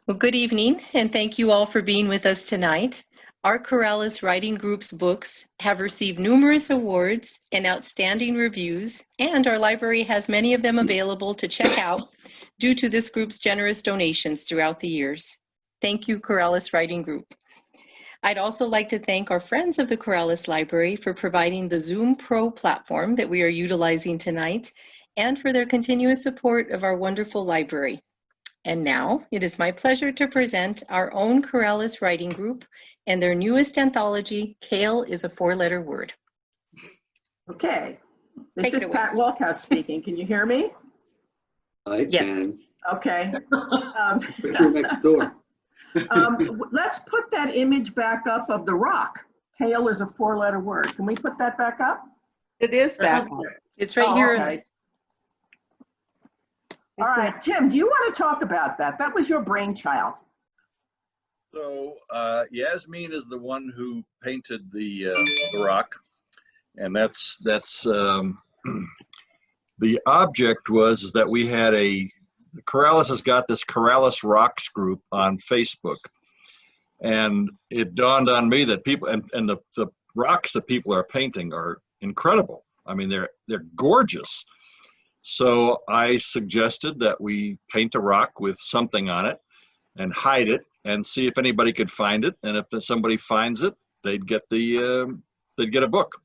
Well, good evening, and thank you all for being with us tonight. Our Corrales Writing Group's books have received numerous awards and outstanding reviews, and our library has many of them available to check out due to this group's generous donations throughout the years. Thank you, Corrales Writing Group. I'd also like to thank our friends of the Corrales Library for providing the Zoom Pro platform that we are utilizing tonight, and for their continuous support of our wonderful library. And now it is my pleasure to present our own Corrales Writing Group and their newest anthology, Kale is a Four-Letter Word. Okay, this is Pat Walkow speaking. Can you hear me? I Yes. can. Okay. Picture next door. Let's put that image back up of the rock. Kale is a four-letter word. Can we put that back up? It is back up. It's right here. Okay. All right, Jim, do you want to talk about that? That was your brainchild. So Yasmin is the one who painted the rock, and that's the object was that we had Corrales has got this Corrales Rocks group on Facebook, and it dawned on me that people and the rocks that people are painting are incredible. I mean, they're gorgeous. So I suggested that we paint a rock with something on it and hide it and see if anybody could find it. And if somebody finds it, they'd get a book.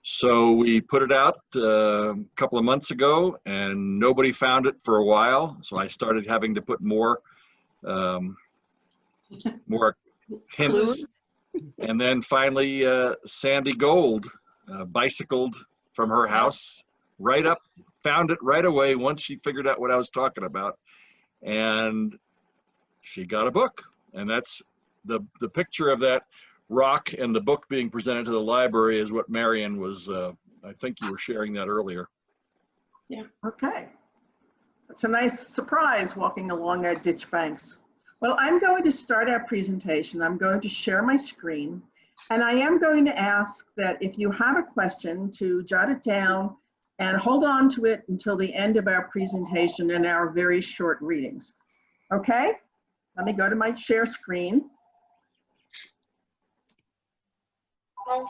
So we put it out a couple of months ago, and nobody found it for a while. So I started having to put more hints. And then finally, Sandy Gold bicycled from her house right up, found it right away once she figured out what I was talking about, and she got a book. And that's the picture of that rock and the book being presented to the library is what Marion was, I think you were sharing that earlier. Yeah, okay. It's a nice surprise walking along our ditch banks. Well, I'm going to start our presentation. I'm going to share my screen, and I am going to ask that if you have a question to jot it down and hold on to it until the end of our presentation and our very short readings. Okay? Let me go to my share screen. All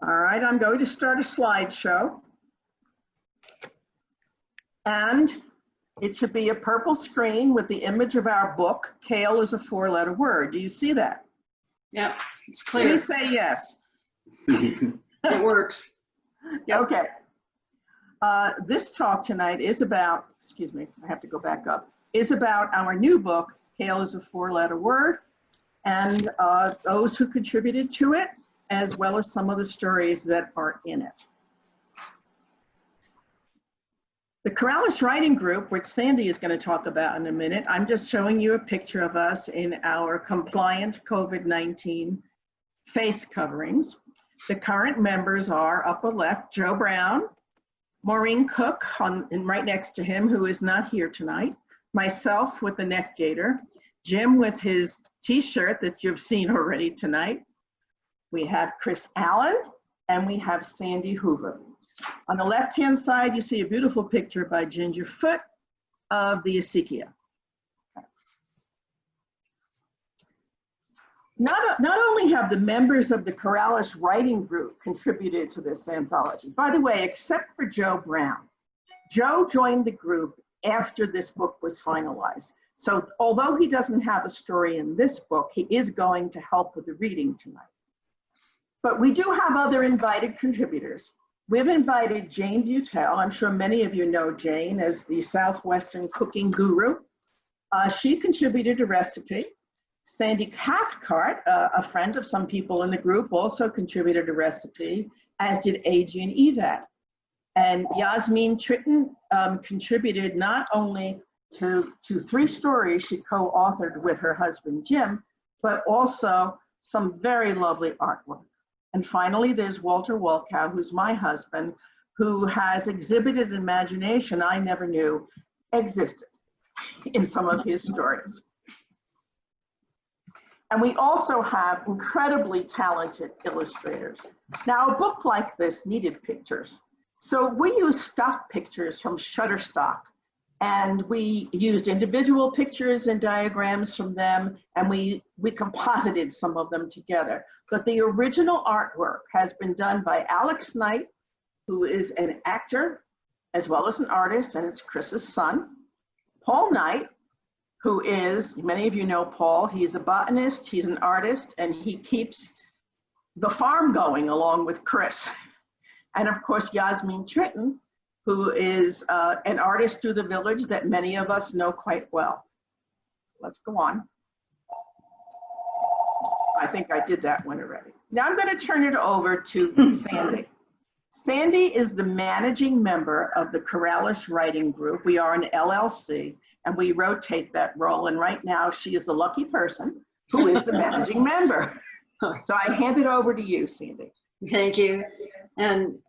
right, I'm going to start a slideshow. And it should be a purple screen with the image of our book, Kale is a Four-Letter Word. Do you see that? Yeah, it's clear. Please say yes. It works. Okay. This talk tonight is about, excuse me, I have to go back up, is about our new book, Kale is a Four-Letter Word, and those who contributed to it, as well as some of the stories that are in it. The Corrales Writing Group, which Sandi is going to talk about in a minute, I'm just showing you a picture of us in our compliant COVID-19 face coverings. The current members are, upper left, Joe Brown, Maureen Cooke, and right next to him, who is not here tonight, myself with the neck gaiter, Jim with his t-shirt that you've seen already tonight. We have Chris Allen, and we have Sandi Hoover. On the left-hand side, you see a beautiful picture by Ginger Foote of the Acequia. Not only have the members of the Corrales Writing Group contributed to this anthology, by the way, except for Joe Brown. Joe joined the group after this book was finalized. So although he doesn't have a story in this book, he is going to help with the reading tonight. But we do have other invited contributors. We've invited Jane Butel. I'm sure many of you know Jane as the Southwestern cooking guru. She contributed a recipe. Sandi Cathcart, a friend of some people in the group, also contributed a recipe, as did Adrienne Evatt. And Yasmin Tritten contributed not only to 3 stories she co-authored with her husband, Jim, but also some very lovely artwork. And finally, there's Walter Walkow, who's my husband, who has exhibited imagination I never knew existed in some of his stories. And we also have incredibly talented illustrators. Now, a book like this needed pictures. So we use stock pictures from Shutterstock And we used individual pictures and diagrams from them, and we composited some of them together. But the original artwork has been done by Alex Knight, who is an actor as well as an artist, and it's Chris's son. Paul Knight, who is, many of you know Paul, he's a botanist, he's an artist, and he keeps the farm going along with Chris. And of course, Yasmin Tritten, who is an artist through the village that many of us know quite well. Let's go on. I think I did that one already. Now I'm going to turn it over to Sandi. Sandi is the managing member of the Corrales Writing Group. We are an LLC, and we rotate that role. And right now, she is the lucky person who is the managing member. So I hand it over to you, Sandi. Thank you. And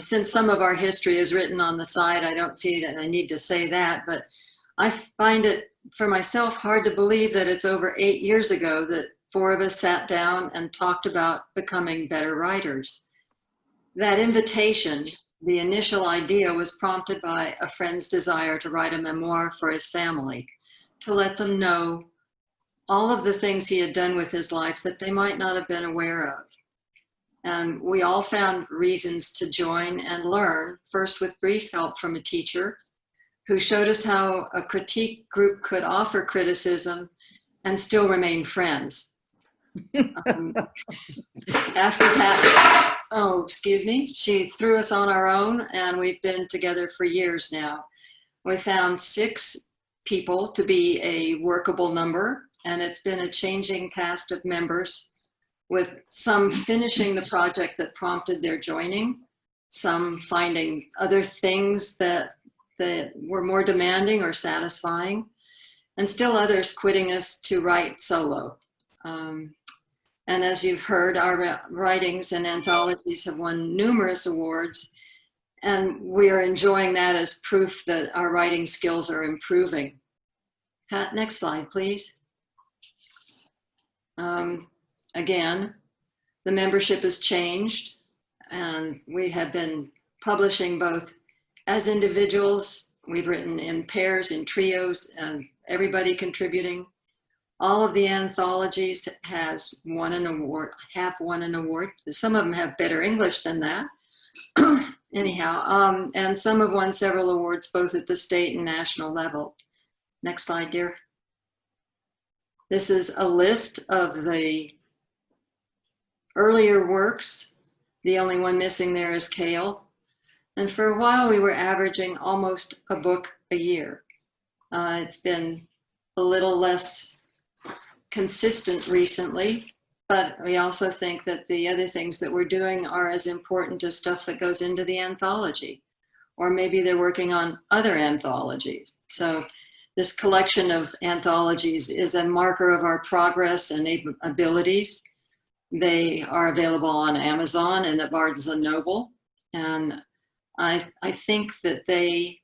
since some of our history is written on the side, I don't feel that I need to say that, but I find it for myself hard to believe that it's over 8 years ago that 4 of us sat down and talked about becoming better writers. That invitation, the initial idea, was prompted by a friend's desire to write a memoir for his family, to let them know all of the things he had done with his life that they might not have been aware of. And we all found reasons to join and learn, first with brief help from a teacher who showed us how a critique group could offer criticism and still remain friends. After that, she threw us on our own, and we've been together for years now. We found 6 people to be a workable number, and it's been a changing cast of members, with some finishing the project that prompted their joining, some finding other things that were more demanding or satisfying, and still others quitting us to write solo. And as you've heard, our writings and anthologies have won numerous awards, and we are enjoying that as proof that our writing skills are improving. Pat, next slide, please. Again, the membership has changed, and we have been publishing both as individuals. We've written in pairs, in trios, and everybody contributing. All of the anthologies have won an award. Some of them have better English than that. Anyhow, and some have won several awards, both at the state and national level. Next slide, dear. This is a list of the earlier works. The only one missing there is Kale. And for a while, we were averaging almost a book a year. It's been a little less consistent recently, but we also think that the other things that we're doing are as important as stuff that goes into the anthology, or maybe they're working on other anthologies. So this collection of anthologies is a marker of our progress and abilities. They are available on Amazon and at Barnes & Noble, and I think that they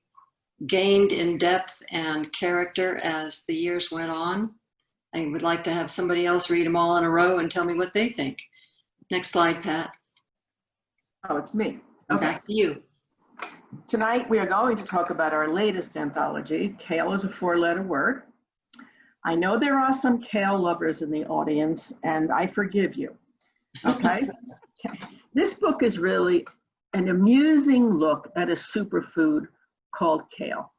gained in depth and character as the years went on. I would like to have somebody else read them all in a row and tell me what they think. Next slide, Pat. Oh, it's me. Okay. Back to you. Tonight, we are going to talk about our latest anthology. Kale is a 4-letter word. I know there are some kale lovers in the audience, and I forgive you, okay? This book is really an amusing look at a superfood called kale,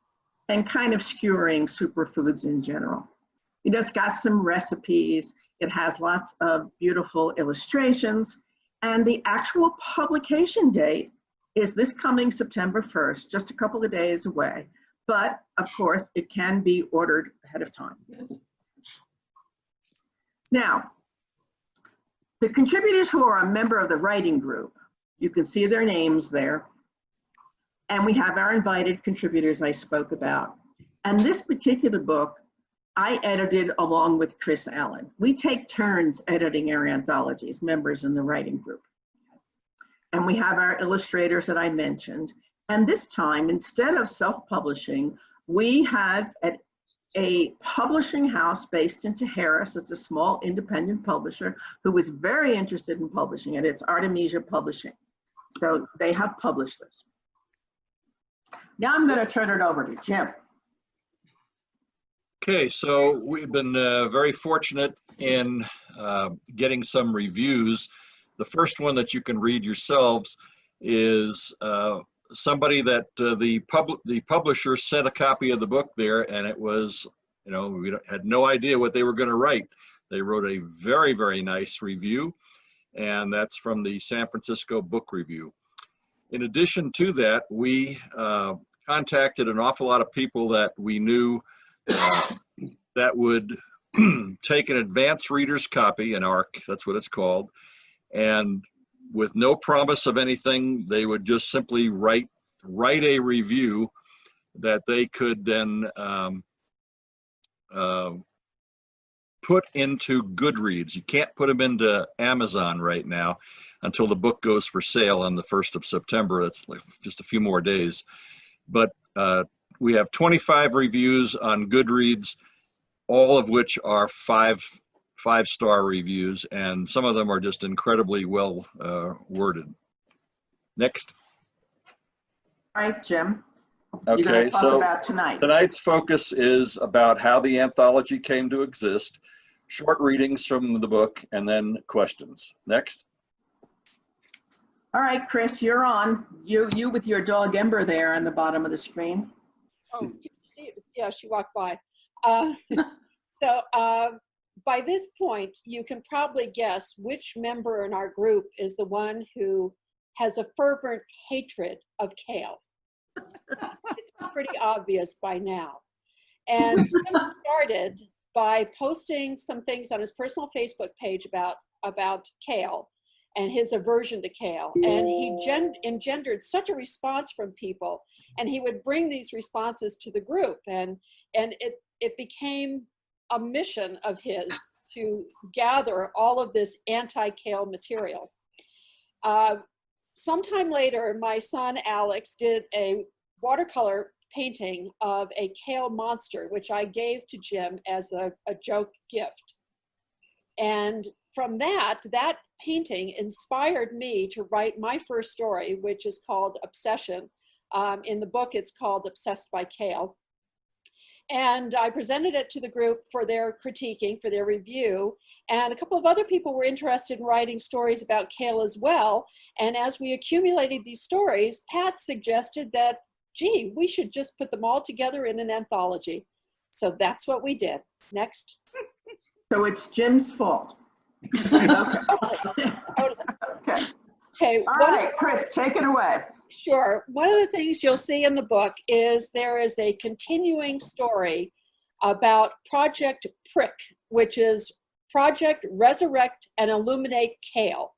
and kind of skewering superfoods in general. You know, it's got some recipes, it has lots of beautiful illustrations, and the actual publication date is this coming September 1st, just a couple of days away. But of course, it can be ordered ahead of time. Now, the contributors who are a member of the writing group, you can see their names there. And we have our invited contributors I spoke about. And this particular book, I edited along with Chris Allen. We take turns editing our anthologies, members in the writing group. And we have our illustrators that I mentioned. And this time, instead of self-publishing, we have a publishing house based in Harris. It's a small independent publisher who is very interested in publishing it. It's Artemisia Publishing. So they have published this. Now I'm going to turn it over to Jim. Okay, so we've been very fortunate in getting some reviews. The first one that you can read yourselves is somebody that the publisher sent a copy of the book there, and it was, you know, we had no idea what they were going to write. They wrote a very, very nice review, and that's from the San Francisco Book Review. In addition to that, we contacted an awful lot of people that we knew that would take an advanced reader's copy, an ARC, that's what it's called, and with no promise of anything, they would just simply write a review that they could then put into Goodreads. You can't put them into Amazon right now until the book goes for sale on the 1st of September. It's like just a few more days. But we have 25 reviews on Goodreads, all of which are five-star reviews, and some of them are just incredibly well worded. Next. All right, Jim. You're going Okay, to talk so about tonight. tonight's focus is about how the anthology came to exist, short readings from the book, and then questions. Next. All right, Chris, you're on. You with your dog Ember there on the bottom of the screen. Oh, did you see it? Yeah, she walked by. By this point, you can probably guess which member in our group is the one who has a fervent hatred of Kale. It's pretty obvious by now. And Jim started by posting some things on his personal Facebook page about Kale and his aversion to Kale. And he engendered such a response from people, and he would bring these responses to the group. And it became a mission of his to gather all of this anti-Kale material. Sometime later, my son Alex did a watercolor painting of a Kale monster, which I gave to Jim as a joke gift. And from that painting inspired me to write my first story, which is called Obsession. In the book, it's called Obsessed by Kale. And I presented it to the group for their critiquing, for their review. And a couple of other people were interested in writing stories about Kale as well. And as we accumulated these stories, Pat suggested that, gee, we should just put them all together in an anthology. So that's what we did. Next. So it's Jim's fault. Totally. Okay. Okay. All right, Chris, take it away. Sure. One of the things you'll see in the book is there is a continuing story about Project Prick, which is Project Resurrect and Illuminate Kale.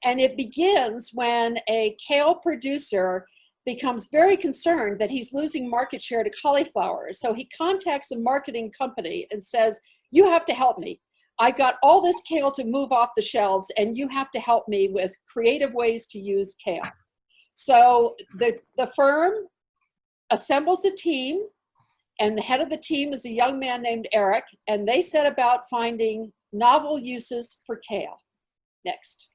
And it begins when a Kale producer becomes very concerned that he's losing market share to cauliflower. So he contacts a marketing company and says, you have to help me. I got all this Kale to move off the shelves, and you have to help me with creative ways to use Kale. So the firm assembles a team, and the head of the team is a young man named Eric, and they set about finding novel uses for Kale. Next.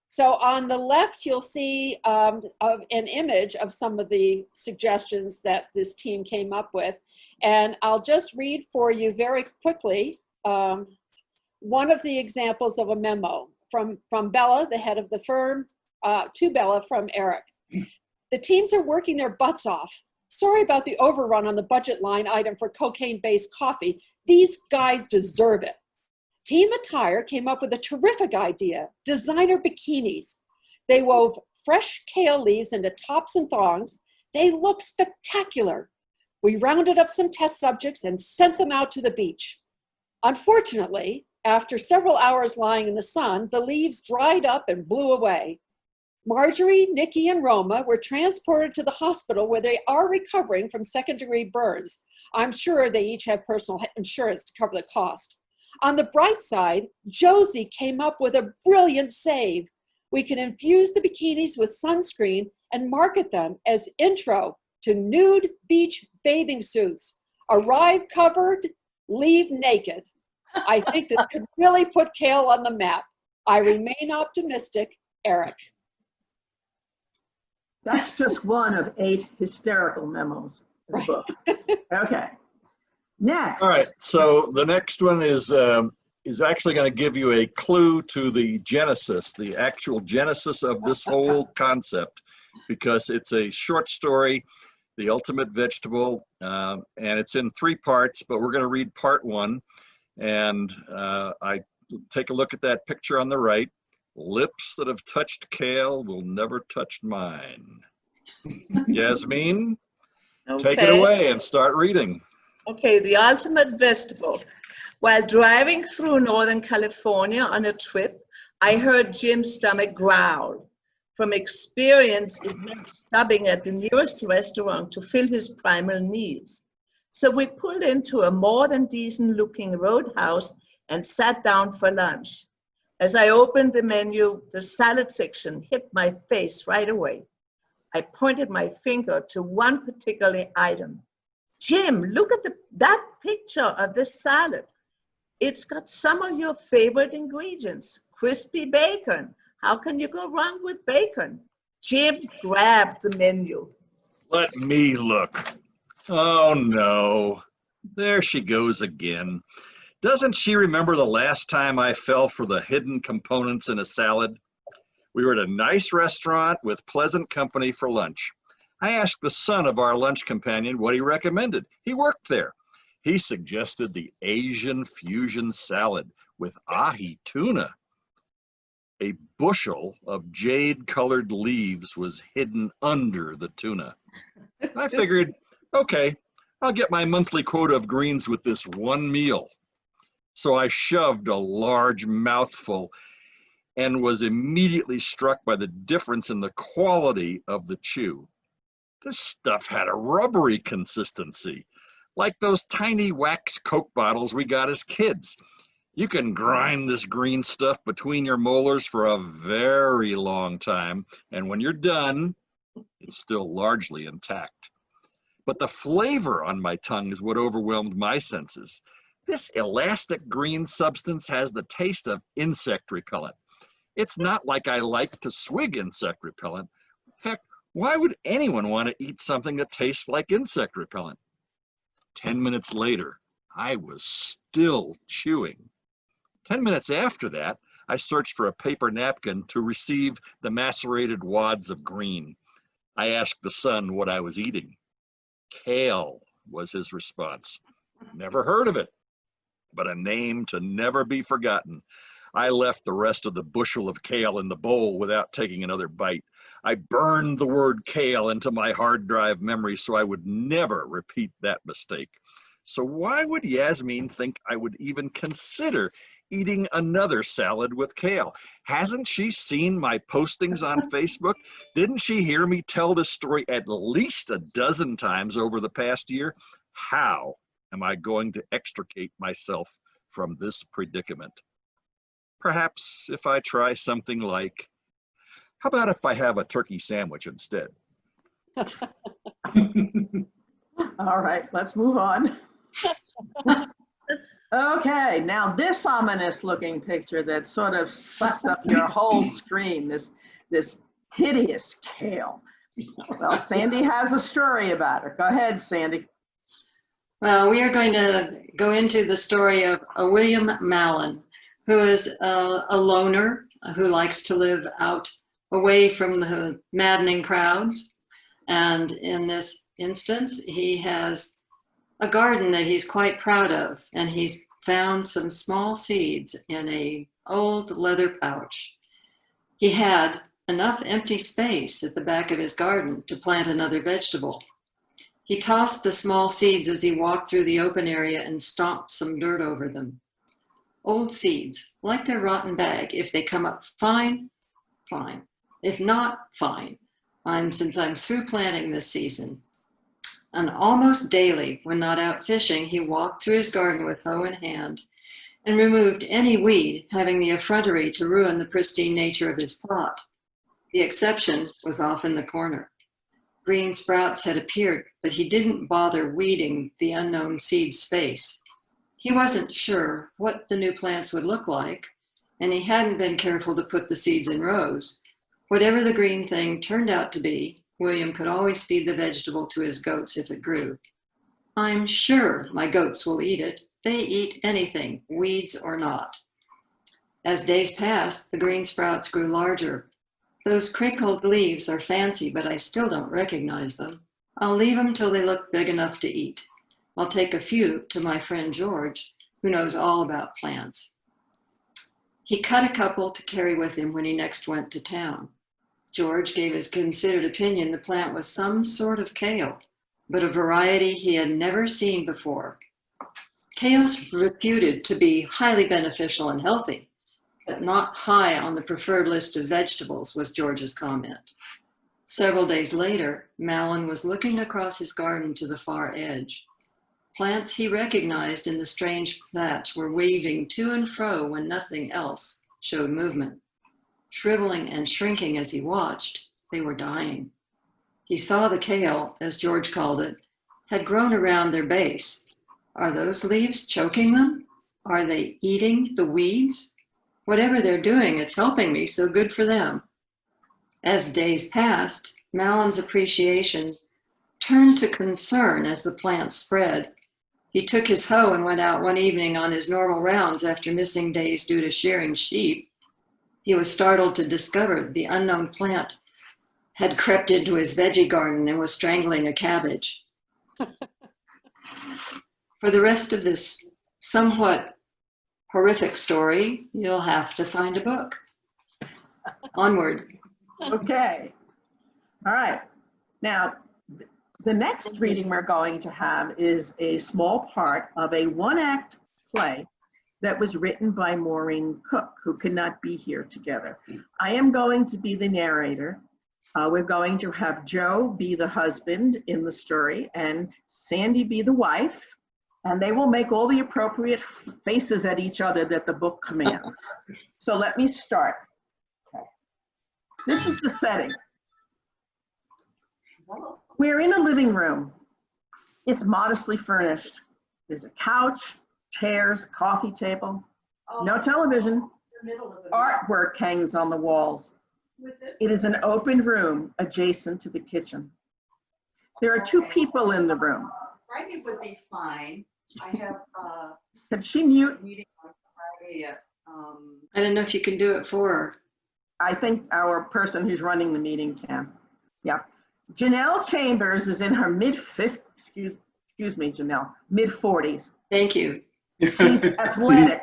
So on the left, you'll see an image of some of the suggestions that this team came up with. And I'll just read for you very quickly one of the examples of a memo from Bella, the head of the firm, to Bella from Eric. The teams are working their butts off. Sorry about the overrun on the budget line item for cocaine-based coffee. These guys deserve it. Team Attire came up with a terrific idea, designer bikinis. They wove fresh kale leaves into tops and thongs. They look spectacular. We rounded up some test subjects and sent them out to the beach. Unfortunately, after several hours lying in the sun, the leaves dried up and blew away. Marjorie, Nikki, and Roma were transported to the hospital where they are recovering from second-degree burns. I'm sure they each have personal insurance to cover the cost. On the bright side, Josie came up with a brilliant save. We can infuse the bikinis with sunscreen and market them as intro to nude beach bathing suits. Arrive covered, leave naked. I think this could really put Kale on the map. I remain optimistic, Eric. That's just one of 8 hysterical memos. the book. Okay. Next. All right, so the next one is actually going to give you a clue to the genesis, the actual genesis of this whole concept, because it's a short story, The Ultimate Vegetable, and it's in 3 parts, but we're going to read part 1. And I take a look at that picture on the right. Lips that have touched kale will never touch mine. Yasmin, take it away and start reading. Okay, The Ultimate Vegetable. While driving through Northern California on a trip, I heard Jim's stomach growl. From experience, it meant stopping at the nearest restaurant to fill his primal needs. So we pulled into a more than decent looking roadhouse and sat down for lunch. As I opened the menu, the salad section hit my face right away. I pointed my finger to one particular item. Jim, look at that picture of this salad. It's got some of your favorite ingredients. Crispy bacon. How can you go wrong with bacon? Jim grabbed the menu. Let me look. Oh no, there she goes again. Doesn't she remember the last time I fell for the hidden components in a salad? We were at a nice restaurant with pleasant company for lunch. I asked the son of our lunch companion what he recommended. He worked there. He suggested the Asian fusion salad with ahi tuna. A bushel of jade-colored leaves was hidden under the tuna. I figured, okay, I'll get my monthly quota of greens with this one meal. So I shoved a large mouthful and was immediately struck by the difference in the quality of the chew. This stuff had a rubbery consistency, like those tiny wax Coke bottles we got as kids. You can grind this green stuff between your molars for a very long time, and when you're done, it's still largely intact. But the flavor on my tongue is what overwhelmed my senses. This elastic green substance has the taste of insect repellent. It's not like I like to swig insect repellent. In fact, why would anyone want to eat something that tastes like insect repellent? 10 minutes later, I was still chewing. 10 minutes after that, I searched for a paper napkin to receive the macerated wads of green. I asked the son what I was eating. Kale was his response. Never heard of it, but a name to never be forgotten. I left the rest of the bushel of kale in the bowl without taking another bite. I burned the word kale into my hard drive memory so I would never repeat that mistake. So why would Yasmin think I would even consider eating another salad with kale? Hasn't she seen my postings on Facebook? Didn't she hear me tell this story at least a dozen times over the past year? How am I going to extricate myself from this predicament? Perhaps if I try something like, how about if I have a turkey sandwich instead? All right, let's move on. Okay, now this ominous looking picture that sort of sucks up your whole screen, this hideous kale. Well, Sandi has a story about her. Go ahead, Sandi. Well, we are going to go into the story of a William Mallon, who is a loner who likes to live out away from the maddening crowds. And in this instance, he has a garden that he's quite proud of, and he's found some small seeds in an old leather pouch. He had enough empty space at the back of his garden to plant another vegetable. He tossed the small seeds as he walked through the open area and stomped some dirt over them. Old seeds, like their rotten bag, if they come up fine, fine. If not, fine. Since I'm through planting this season. And almost daily, when not out fishing, he walked through his garden with hoe in hand and removed any weed having the effrontery to ruin the pristine nature of his plot. The exception was off in the corner. Green sprouts had appeared, but he didn't bother weeding the unknown seed space. He wasn't sure what the new plants would look like, and he hadn't been careful to put the seeds in rows. Whatever the green thing turned out to be, William could always feed the vegetable to his goats if it grew. I'm sure my goats will eat it. They eat anything, weeds or not. As days passed, the green sprouts grew larger. Those crinkled leaves are fancy, but I still don't recognize them. I'll leave them till they look big enough to eat. I'll take a few to my friend George, who knows all about plants. He cut a couple to carry with him when he next went to town. George gave his considered opinion the plant was some sort of kale, but a variety he had never seen before. Kale's reputed to be highly beneficial and healthy, but not high on the preferred list of vegetables, was George's comment. Several days later, Malin was looking across his garden to the far edge. Plants he recognized in the strange patch were waving to and fro when nothing else showed movement. Shriveling and shrinking as he watched, they were dying. He saw the kale, as George called it, had grown around their base. Are those leaves choking them? Are they eating the weeds? Whatever they're doing, it's helping me, so good for them. As days passed, Malin's appreciation turned to concern as the plant spread. He took his hoe and went out one evening on his normal rounds after missing days due to shearing sheep. He was startled to discover the unknown plant had crept into his veggie garden and was strangling a cabbage. For the rest of this somewhat horrific story, you'll have to find a book. Onward. Okay. All right. Now, the next reading we're going to have is a small part of a one-act play that was written by Maureen Cooke, who could not be here together. I am going to be the narrator. We're going to have Joe be the husband in the story and Sandi be the wife, and they will make all the appropriate faces at each other that the book commands. So let me start. Okay. This is the setting. We're in a living room. It's modestly furnished. There's a couch, chairs, a coffee table, no television. Artwork hangs on the walls. It is an open room adjacent to the kitchen. There are two people in the room. Friday would be fine. I have Could she mute? a meeting on Friday at, I don't know if you can do it for her. I think our person who's running the meeting can. Yeah. Janelle Chambers is in her mid-50s, excuse me, Janelle, mid-40s. Thank you. She's athletic,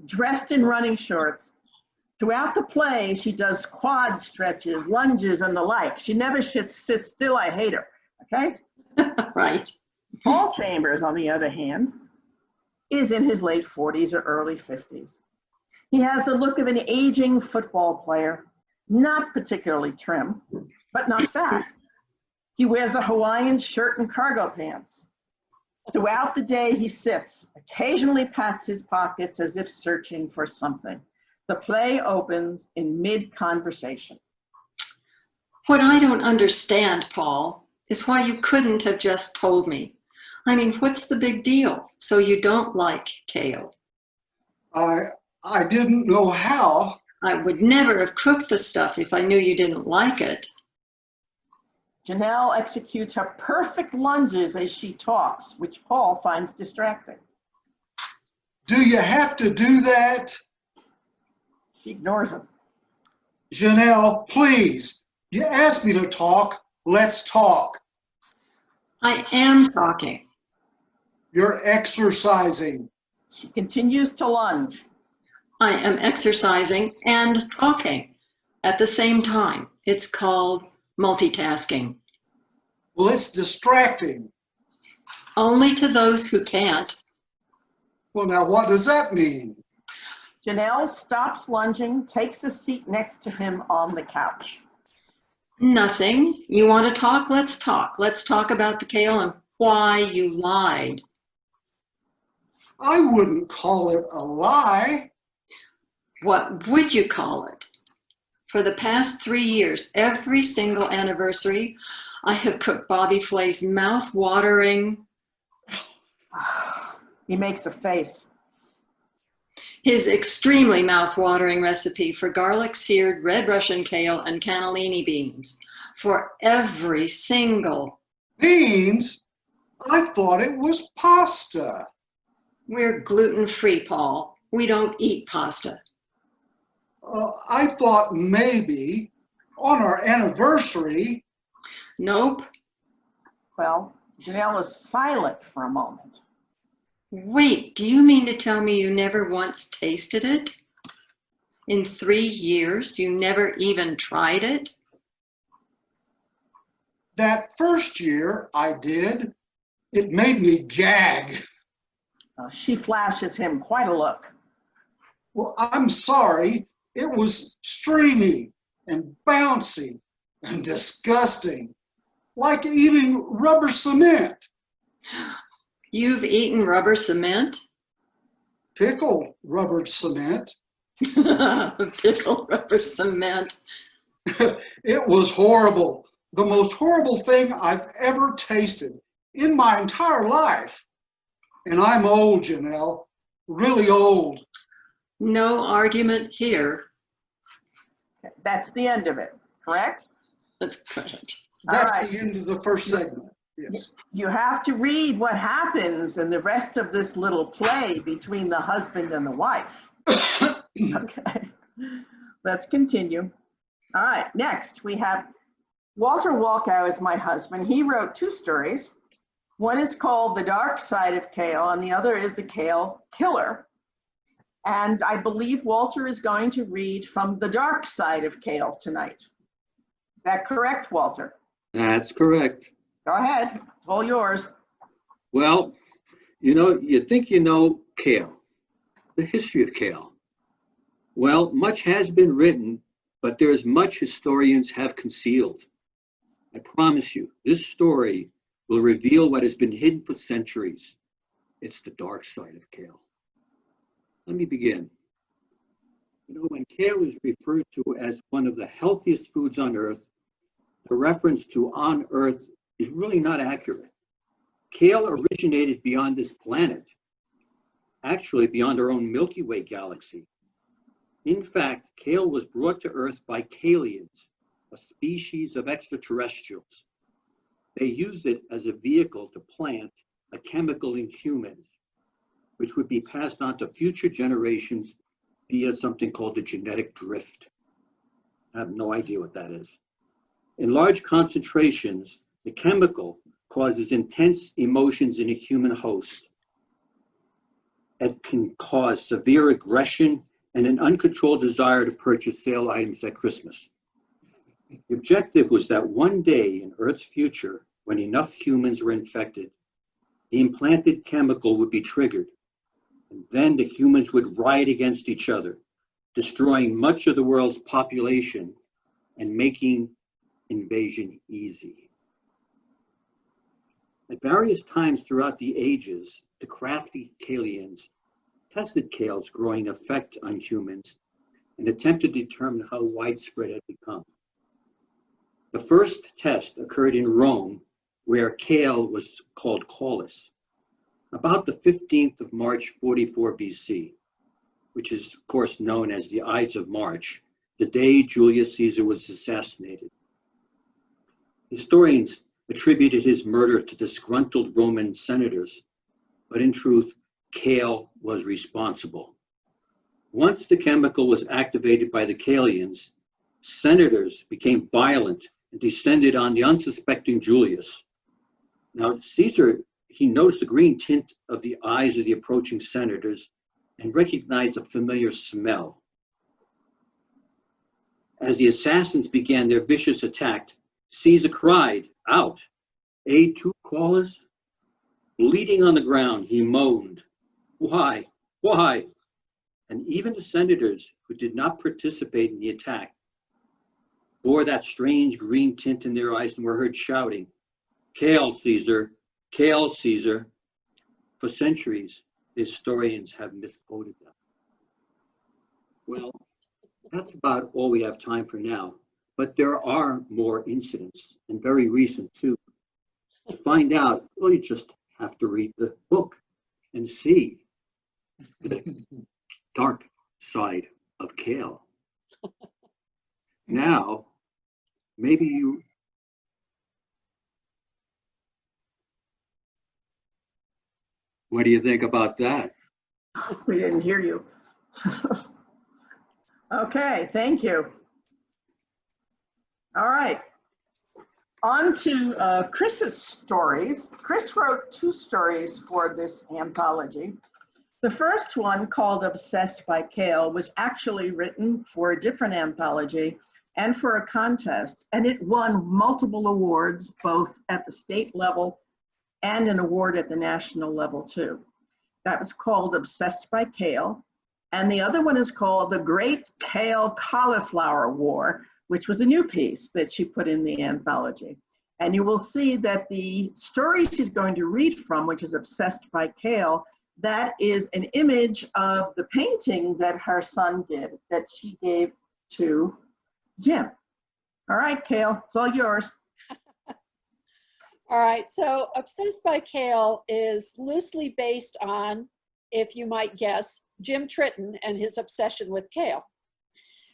dressed in running shorts. Throughout the play, she does quad stretches, lunges, and the like. She never sits still. I hate her, okay? Right. Paul Chambers, on the other hand, is in his late 40s or early 50s. He has the look of an aging football player, not particularly trim, but not fat. He wears a Hawaiian shirt and cargo pants. Throughout the day, he sits, occasionally pats his pockets as if searching for something. The play opens in mid-conversation. What I don't understand, Paul, is why you couldn't have just told me. I mean, what's the big deal? So you don't like kale? I didn't know how. I would never have cooked the stuff if I knew you didn't like it. Janelle executes her perfect lunges as she talks, which Paul finds distracting. Do you have to do that? She ignores him. Janelle, please. You asked me to talk. Let's talk. I am talking. You're exercising. She continues to lunge. I am exercising and talking at the same time. It's called multitasking. Well, it's distracting. Only to those who can't. Well, now what does that mean? Janelle stops lunging, takes a seat next to him on the couch. Nothing. You want to talk? Let's talk. Let's talk about the kale and why you lied. I wouldn't call it a lie. What would you call it? For the past 3 years, every single anniversary, I have cooked Bobby Flay's mouth-watering. He makes a face. His extremely mouth-watering recipe for garlic-seared red Russian kale and cannellini beans. for every single. Beans? I thought it was pasta. We're gluten-free, Paul. We don't eat pasta. I thought maybe on our anniversary. Nope. Well, Janelle is silent for a moment. Wait, do you mean to tell me you never once tasted it? In 3 years, you never even tried it? That first year I did. It made me gag. She flashes him quite a look. Well, I'm sorry. It was stringy and bouncy and disgusting, like eating rubber cement. You've eaten rubber cement? Pickled rubber cement. Pickled rubber cement. It was horrible. The most horrible thing I've ever tasted in my entire life. And I'm old, Janelle, really old. No argument here. That's the end of it, correct? That's correct. That's All right. the end of the first segment. Yes. You have to read what happens in the rest of this little play between the husband and the wife. Okay, let's continue. All right, next we have Walter Walkow is my husband. He wrote 2 stories. One is called The Dark Side of Kale, and the other is The Kale Killer. And I believe Walter is going to read from The Dark Side of Kale tonight. Is that correct, Walter? That's correct. Go ahead, it's all yours. Well, you think you know kale, the history of kale. Well, much has been written, but there's much historians have concealed. I promise you, this story will reveal what has been hidden for centuries. It's the dark side of kale. Let me begin. When kale is referred to as one of the healthiest foods on earth, the reference to on earth is really not accurate. Kale originated beyond this planet, actually beyond our own Milky Way galaxy. In fact, kale was brought to Earth by Kalians, a species of extraterrestrials. They used it as a vehicle to plant a chemical in humans, which would be passed on to future generations via something called the genetic drift. I have no idea what that is. In large concentrations, the chemical causes intense emotions in a human host. It can cause severe aggression and an uncontrolled desire to purchase sale items at Christmas. The objective was that one day in Earth's future, when enough humans were infected, the implanted chemical would be triggered, and then the humans would riot against each other, destroying much of the world's population and making invasion easy. At various times throughout the ages, the crafty Kalians tested kale's growing effect on humans and attempted to determine how widespread it had become. The first test occurred in Rome, where kale was called Caulis, about the 15th of March, 44 BC, which is, of course, known as the Ides of March, the day Julius Caesar was assassinated. Historians attributed his murder to disgruntled Roman senators, but in truth, kale was responsible. Once the chemical was activated by the Kalians, senators became violent and descended on the unsuspecting Julius. Now, Caesar, he noticed the green tint of the eyes of the approaching senators and recognized a familiar smell. As the assassins began their vicious attack, Caesar cried out, "Aid to Qualis?" Bleeding on the ground, he moaned, "Why? Why?" And even the senators who did not participate in the attack bore that strange green tint in their eyes and were heard shouting, "Kale, Caesar! Kale, Caesar!" For centuries, historians have misquoted them. Well, that's about all we have time for now, but there are more incidents, and very recent too. To find out, well, you just have to read the book and see the dark side of kale. Now, maybe you What do you think about that? We didn't hear you. Okay, thank you. All right. On to Chris's stories. Chris wrote 2 stories for this anthology. The first one, called Obsessed by Kale, was actually written for a different anthology and for a contest, and it won multiple awards, both at the state level and an award at the national level too. That was called Obsessed by Kale. And the other one is called The Great Kale Cauliflower War, which was a new piece that she put in the anthology. And you will see that the story she's going to read from, which is Obsessed by Kale, that is an image of the painting that her son did that she gave to Jim. All right, Kale, it's all yours. All right, so Obsessed by Kale is loosely based on, if you might guess, Jim Tritten and his obsession with kale.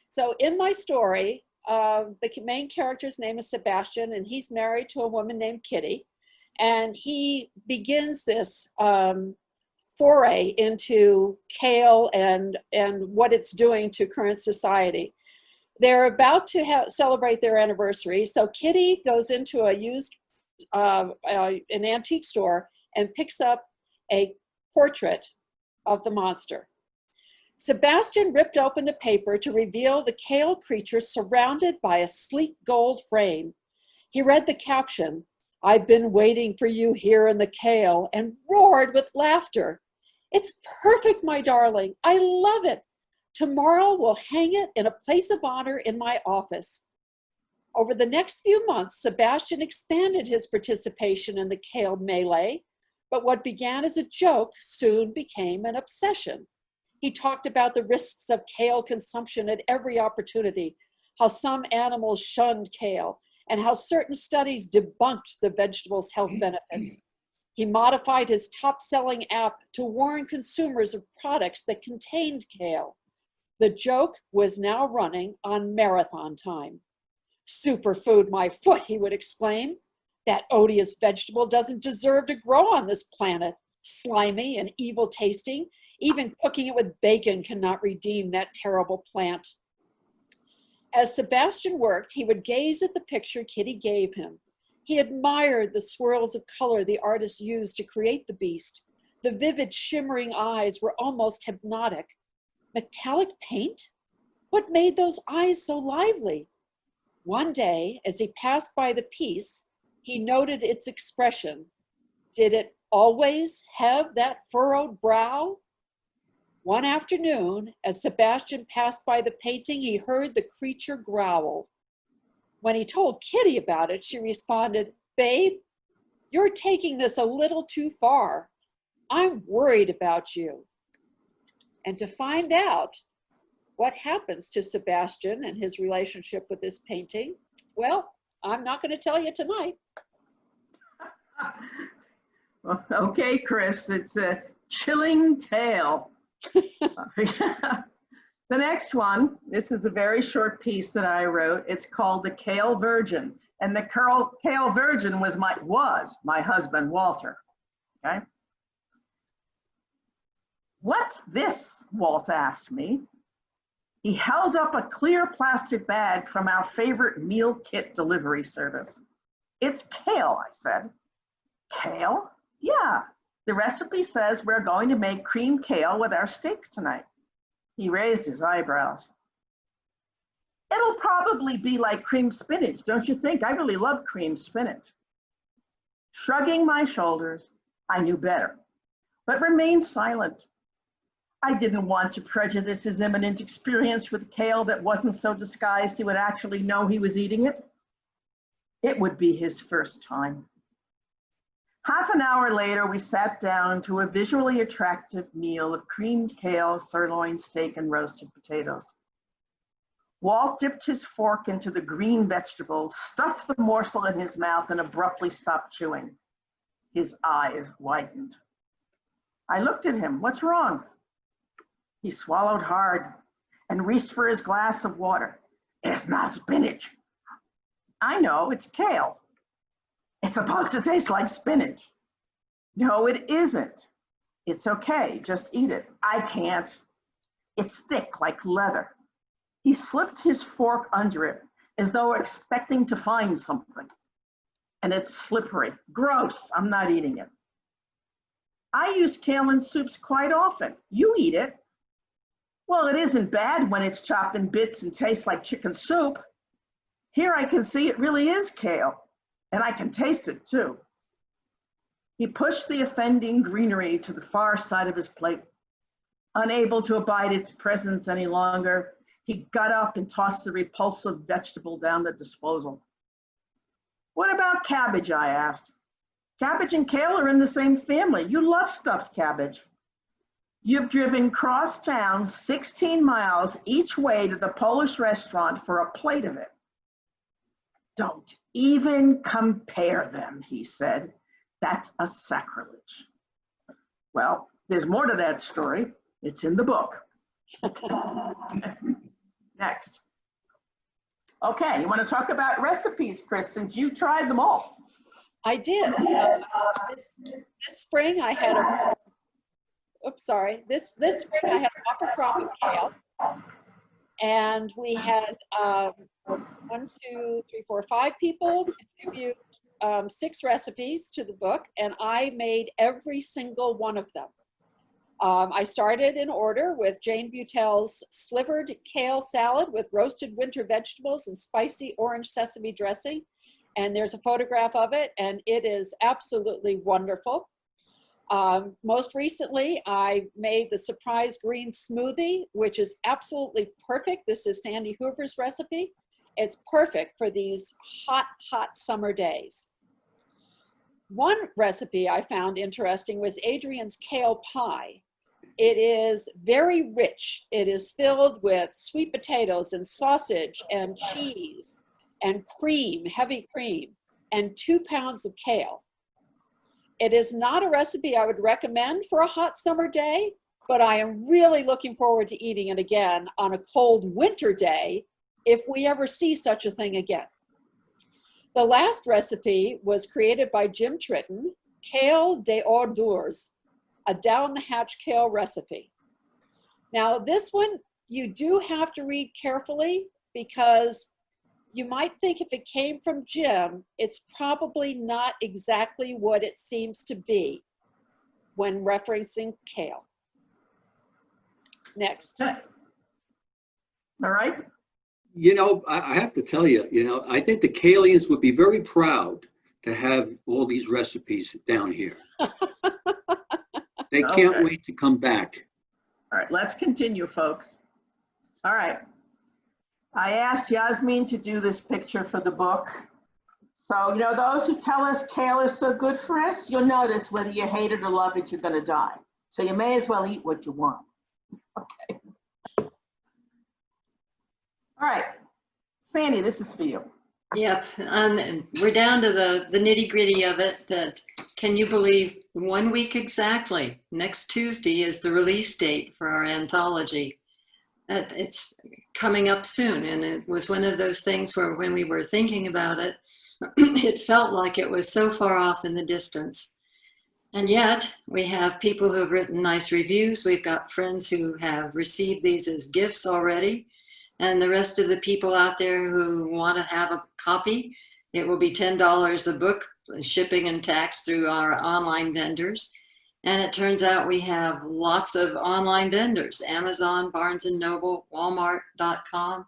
So in my story, the main character's name is Sebastian, and he's married to a woman named Kitty. And he begins this foray into kale and what it's doing to current society. They're about to celebrate their anniversary. So Kitty goes into a used, an antique store and picks up a portrait of the monster. Sebastian ripped open the paper to reveal the kale creature surrounded by a sleek gold frame. He read the caption, "I've been waiting for you here in the kale," and roared with laughter. "It's perfect, my darling. I love it. Tomorrow we'll hang it in a place of honor in my office." Over the next few months, Sebastian expanded his participation in the kale melee, but what began as a joke soon became an obsession. He talked about the risks of kale consumption at every opportunity, how some animals shunned kale, and how certain studies debunked the vegetable's health benefits. He modified his top-selling app to warn consumers of products that contained kale. The joke was now running on marathon time. "Superfood my foot," he would exclaim. "That odious vegetable doesn't deserve to grow on this planet. Slimy and evil tasting. Even cooking it with bacon cannot redeem that terrible plant." As Sebastian worked, he would gaze at the picture Kitty gave him. He admired the swirls of color the artist used to create the beast. The vivid, shimmering eyes were almost hypnotic. Metallic paint? What made those eyes so lively? One day, as he passed by the piece, he noted its expression. Did it always have that furrowed brow? One afternoon, as Sebastian passed by the painting, he heard the creature growl. When he told Kitty about it, she responded, "Babe, you're taking this a little too far. I'm worried about you." And to find out what happens to Sebastian and his relationship with this painting, well, I'm not going to tell you tonight. Well, okay, Chris, it's a chilling tale. The next one, this is a very short piece that I wrote. It's called The Kale Virgin. And the Kale Virgin was my husband, Walter. Okay. "What's this?" Walt asked me. He held up a clear plastic bag from our favorite meal kit delivery service. "It's kale," I said. "Kale?" "Yeah. The recipe says we're going to make creamed kale with our steak tonight." He raised his eyebrows. "It'll probably be like creamed spinach, don't you think? I really love creamed spinach." Shrugging my shoulders, I knew better, but remained silent. I didn't want to prejudice his imminent experience with kale that wasn't so disguised he would actually know he was eating it. It would be his first time. Half an hour later, we sat down to a visually attractive meal of creamed kale, sirloin steak, and roasted potatoes. Walt dipped his fork into the green vegetables, stuffed the morsel in his mouth, and abruptly stopped chewing. His eyes widened. I looked at him. "What's wrong?" He swallowed hard and reached for his glass of water. "It's not spinach." "I know, it's kale. It's supposed to taste like spinach." "No, it isn't. It's okay, just eat it. I can't. It's thick like leather. He slipped his fork under it as though expecting to find something. And it's slippery. Gross, I'm not eating it. I use kale in soups quite often. You eat it. Well, it isn't bad when it's chopped in bits and tastes like chicken soup. Here I can see it really is kale, and I can taste it too. He pushed the offending greenery to the far side of his plate. Unable to abide its presence any longer, he got up and tossed the repulsive vegetable down the disposal. What about cabbage, I asked. Cabbage and kale are in the same family. You love stuffed cabbage. You've driven cross town 16 miles each way to the Polish restaurant for a plate of it. Don't even compare them, he said. That's a sacrilege. Well, there's more to that story. It's in the book. Next. Okay, you want to talk about recipes, Chris, since you tried them all? I did. This spring I had a, this spring I had a bumper crop of kale. And we had 5 people contribute 6 recipes to the book, and I made every single one of them. I started in order with Jane Butel's slivered kale salad with roasted winter vegetables and spicy orange sesame dressing. And there's a photograph of it, and it is absolutely wonderful. Most recently, I made the surprise green smoothie, which is absolutely perfect. This is Sandi Hoover's recipe. It's perfect for these hot, hot summer days. One recipe I found interesting was Adrienne's kale pie. It is very rich. It is filled with sweet potatoes and sausage and cheese and cream, heavy cream, and 2 pounds of kale. It is not a recipe I would recommend for a hot summer day, but I am really looking forward to eating it again on a cold winter day if we ever see such a thing again. The last recipe was created by John Tritten, Kale des hors d'oeuvres, a down the hatch kale recipe. Now this one, you do have to read carefully because you might think if it came from Jim, it's probably not exactly what it seems to be when referencing kale. Next. Okay. All right. You know, I have to tell you, I think the Kalians would be very proud to have all these recipes down here. They can't wait to come back. All right, let's continue, folks. All right. I asked Yasmin to do this picture for the book. So, those who tell us kale is so good for us, you'll notice whether you hate it or love it, you're going to die. So you may as well eat what you want. Okay. All right. Sandi, this is for you. Yep, we're down to the nitty gritty of it. That can you believe 1 week exactly? Next Tuesday is the release date for our anthology. It's coming up soon, and it was one of those things where when we were thinking about it, it felt like it was so far off in the distance. And yet we have people who have written nice reviews. We've got friends who have received these as gifts already. And the rest of the people out there who want to have a copy, it will be $10 a book, shipping and tax through our online vendors. And it turns out we have lots of online vendors: Amazon, Barnes & Noble, Walmart.com,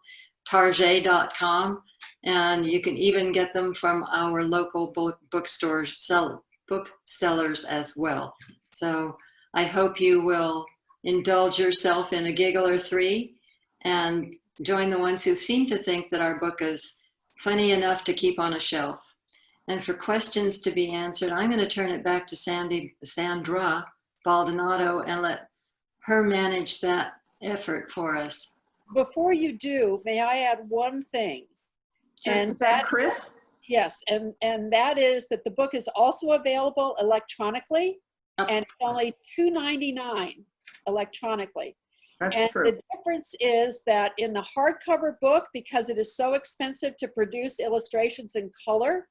Target.com, and you can even get them from our local booksellers as well. So I hope you will indulge yourself in a giggle or 3 and join the ones who seem to think that our book is funny enough to keep on a shelf. And for questions to be answered, I'm going to turn it back to Sandra Baldonado and let her manage that effort for us. Before you do, may I add one thing? And is that Chris? Yes, and that is that the book is also available electronically, and it's only $2.99 electronically. That's true. The difference is that in the hardcover book, because it is so expensive to produce illustrations in color,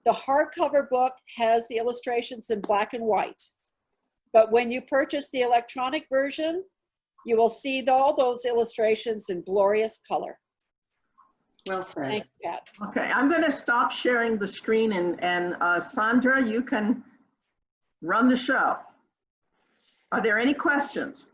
the hardcover book has the illustrations in black and white. But when you purchase the electronic version, you will see all those illustrations in glorious color. Well said. Thank you, Pat. Okay, I'm going to stop sharing the screen and Sandra, you can run the show. Are there any questions?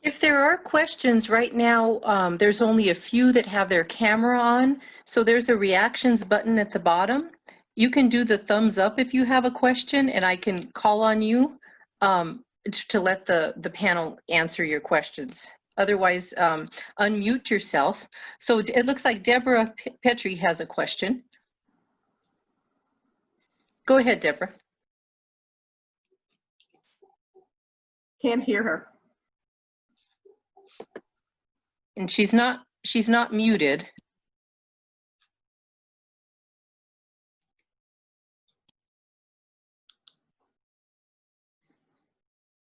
If there are questions right now, there's only a few that have their camera on. So there's a reactions button at the bottom. You can do the thumbs up if you have a question, and I can call on you to let the panel answer your questions. Otherwise, unmute yourself. So it looks like Deborah Petrie has a question. Go ahead, Deborah. Can't hear her. And she's not muted.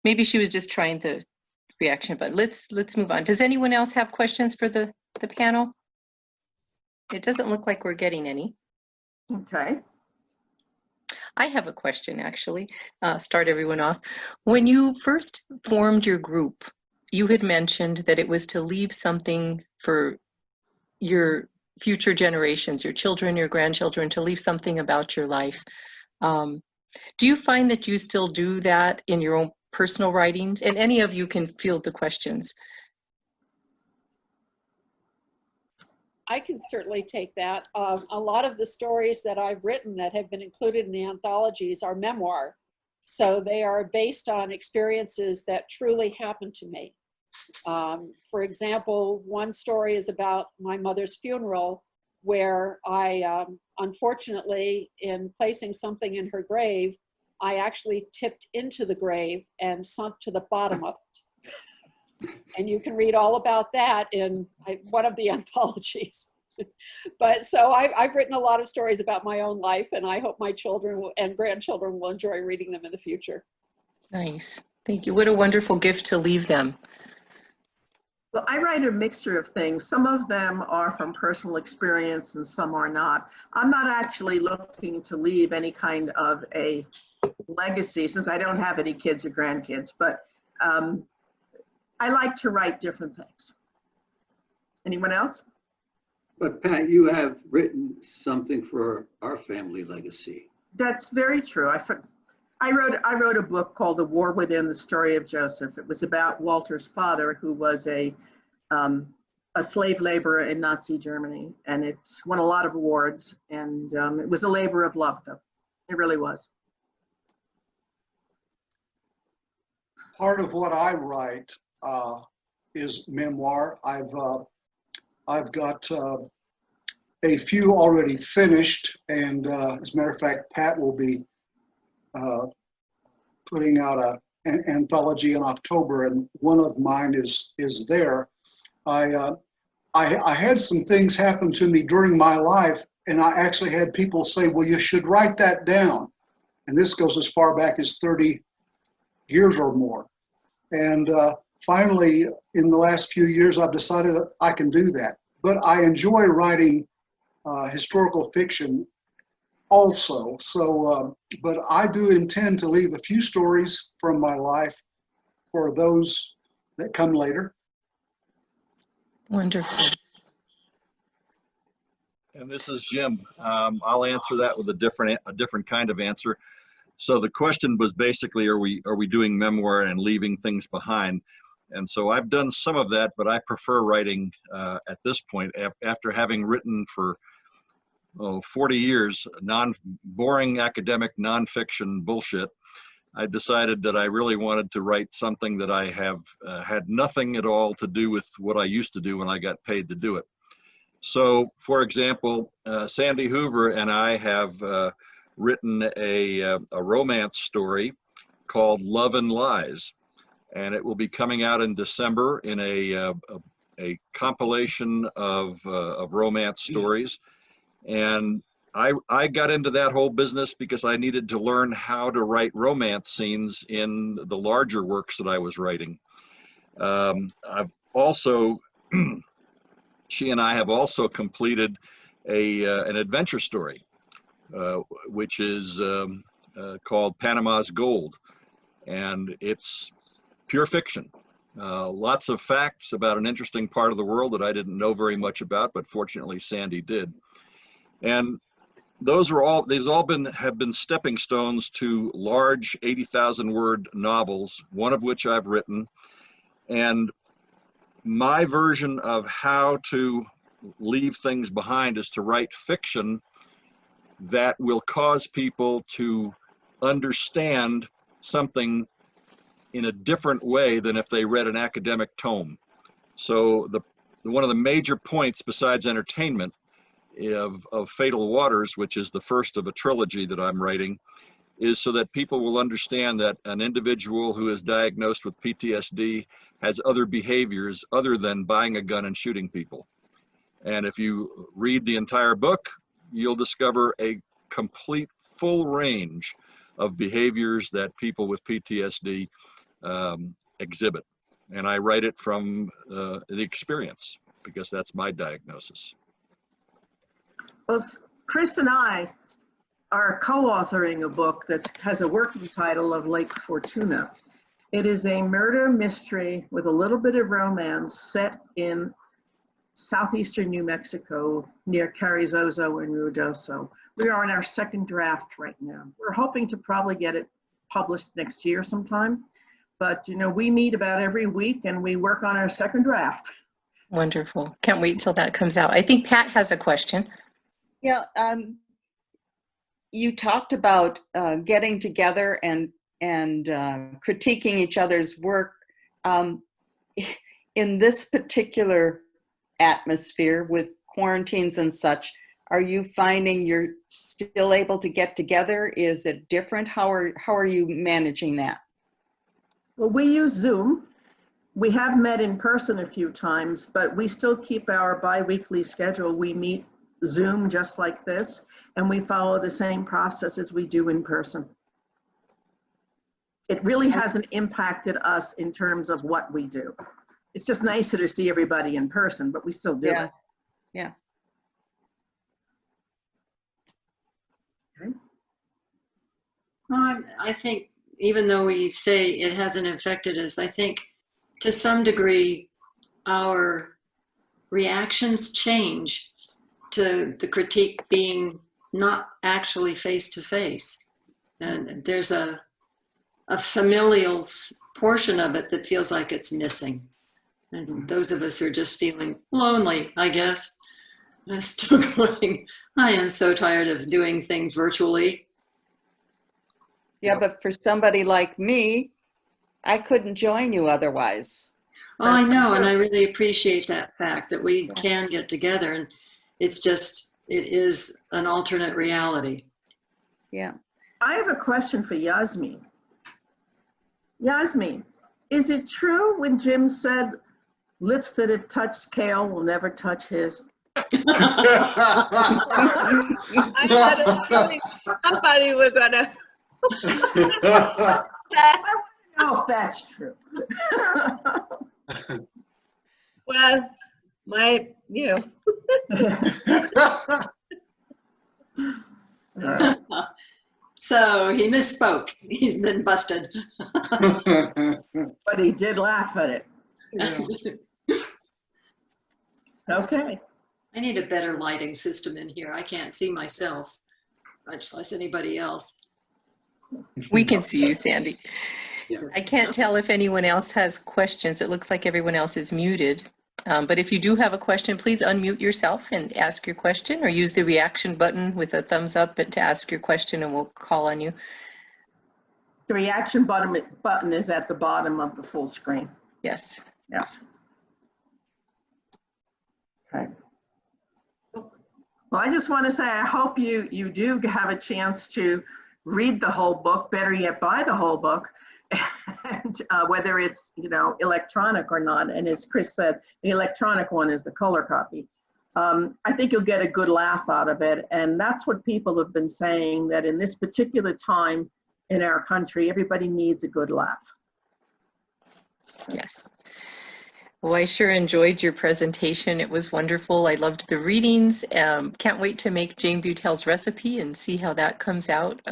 Maybe she was just trying the reaction button. Let's move on. Does anyone else have questions for the panel? It doesn't look like we're getting any. Okay. I have a question, actually. Start everyone off. When you first formed your group, you had mentioned that it was to leave something for your future generations, your children, your grandchildren, to leave something about your life. Do you find that you still do that in your own personal writings? And any of you can field the questions. I can certainly take that. A lot of the stories that I've written that have been included in the anthologies are memoir. So they are based on experiences that truly happened to me. For example, one story is about my mother's funeral, where I, unfortunately, in placing something in her grave, I actually tipped into the grave and sunk to the bottom of it. And you can read all about that in one of the anthologies. But so I've written a lot of stories about my own life, and I hope my children and grandchildren will enjoy reading them in the future. Nice. Thank you. What a wonderful gift to leave them. Well, I write a mixture of things. Some of them are from personal experience and some are not. I'm not actually looking to leave any kind of a legacy since I don't have any kids or grandkids, but I like to write different things. Anyone else? But Pat, you have written something for our family legacy. That's very true. I wrote a book called The War Within: The Story of Joseph. It was about Walter's father, who was a slave laborer in Nazi Germany, and it's won a lot of awards. And it was a labor of love, though. It really was. Part of what I write is memoir. I've got a few already finished, and as a matter of fact, Pat will be putting out an anthology in October, and one of mine is there. I had some things happen to me during my life, and I actually had people say, well, you should write that down. And this goes as far back as 30 years or more. And finally, in the last few years, I've decided I can do that. But I enjoy writing historical fiction also. So, but I do intend to leave a few stories from my life for those that come later. Wonderful. And this is Jim. I'll answer that with a different kind of answer. So the question was basically, are we doing memoir and leaving things behind? And so I've done some of that, but I prefer writing at this point, after having written for 40 years, boring academic nonfiction bullshit. I decided that I really wanted to write something that I have had nothing at all to do with what I used to do when I got paid to do it. So, for example, Sandi Hoover and I have written a romance story called Love and Lies, and it will be coming out in December in a compilation of romance stories. And I got into that whole business because I needed to learn how to write romance scenes in the larger works that I was writing. I've also, she and I have also completed an adventure story, which is called Panama's Gold. and it's pure fiction. Lots of facts about an interesting part of the world that I didn't know very much about, but fortunately Sandi did. And these have been stepping stones to large 80,000 word novels, one of which I've written. And my version of how to leave things behind is to write fiction that will cause people to understand something in a different way than if they read an academic tome. So one of the major points besides entertainment of Fatal Waters, which is the first of a trilogy that I'm writing, is so that people will understand that an individual who is diagnosed with PTSD has other behaviors other than buying a gun and shooting people. And if you read the entire book, you'll discover a complete full range of behaviors that people with PTSD exhibit. And I write it from the experience because that's my diagnosis. Well, Chris and I are co-authoring a book that has a working title of Lake Fortuna. It is a murder mystery with a little bit of romance set in southeastern New Mexico near Carrizozo and Ruidoso. We are in our second draft right now. We're hoping to probably get it published next year sometime. But, you know, we meet about every week and we work on our second draft. Wonderful. Can't wait till that comes out. I think Pat has a question. Yeah, you talked about getting together and critiquing each other's work. In this particular atmosphere with quarantines and such, are you finding you're still able to get together? Is it different? How are you managing that? Well, we use Zoom. We have met in person a few times, but we still keep our bi-weekly schedule. We meet Zoom just like this, and we follow the same process as we do in person. It really hasn't impacted us in terms of what we do. It's just nicer to see everybody in person, but we still do it. Yeah. Okay. Well, I think even though we say it hasn't affected us, I think to some degree our reactions change to the critique being not actually face-to-face. And there's a familial portion of it that feels like it's missing. And those of us who are just feeling lonely, I guess, I'm still going, I am so tired of doing things virtually. Yeah, but for somebody like me, I couldn't join you otherwise. Oh, I know, and I really appreciate that fact that we can get together, and it's just, it is an alternate reality. Yeah. I have a question for Yasmin. Yasmin, is it true when Jim said lips that have touched Kale will never touch his? I had a feeling somebody were gonna. I don't know if that's true. Well, So he misspoke. He's been busted. But he did laugh at it. Yeah. Okay. I need a better lighting system in here. I can't see myself, much less anybody else. We can see you, Sandi. Yeah. I can't tell if anyone else has questions. It looks like everyone else is muted. But if you do have a question, please unmute yourself and ask your question, or use the reaction button with a thumbs up to ask your question, and we'll call on you. The reaction button is at the bottom of the full screen. Yes. Yes. Okay. Well, I just want to say I hope you do have a chance to read the whole book, better yet buy the whole book, and whether it's, you know, electronic or not. And as Chris said, the electronic one is the color copy. I think you'll get a good laugh out of it, and that's what people have been saying, that in this particular time in our country, everybody needs a good laugh. Yes. Well, I sure enjoyed your presentation. It was wonderful. I loved the readings. Can't wait to make Jane Butel's recipe and see how that comes out.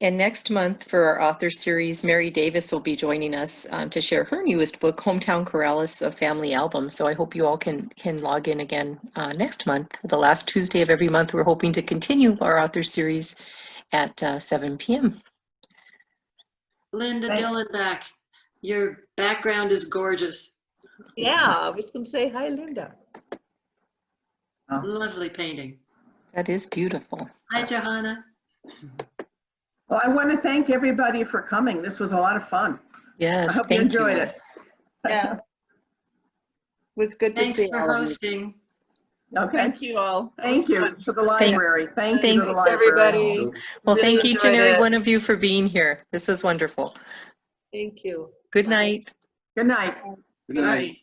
And next month for our author series, Mary Davis will be joining us to share her newest book, Hometown Corrales, a family album. So I hope you all can log in again next month. The last Tuesday of every month, we're hoping to continue our author series at 7 p.m. Linda Thank- Dillenbach, your background is gorgeous. Yeah, I was going to say hi, Linda. Lovely painting. That is beautiful. Hi, Johanna. Well, I want to thank everybody for coming. This was a lot of fun. Yes, I hope you thank you. enjoyed it. Yeah. It was good to Thanks see for all of you. hosting. Okay. Thank you all. That Thank was you fun. to the library. Thank you to the Thanks, library. everybody. Well, Really thank each and enjoyed every it. one of you for being here. This was wonderful. Thank you. Good Bye. night. Good night. Good night.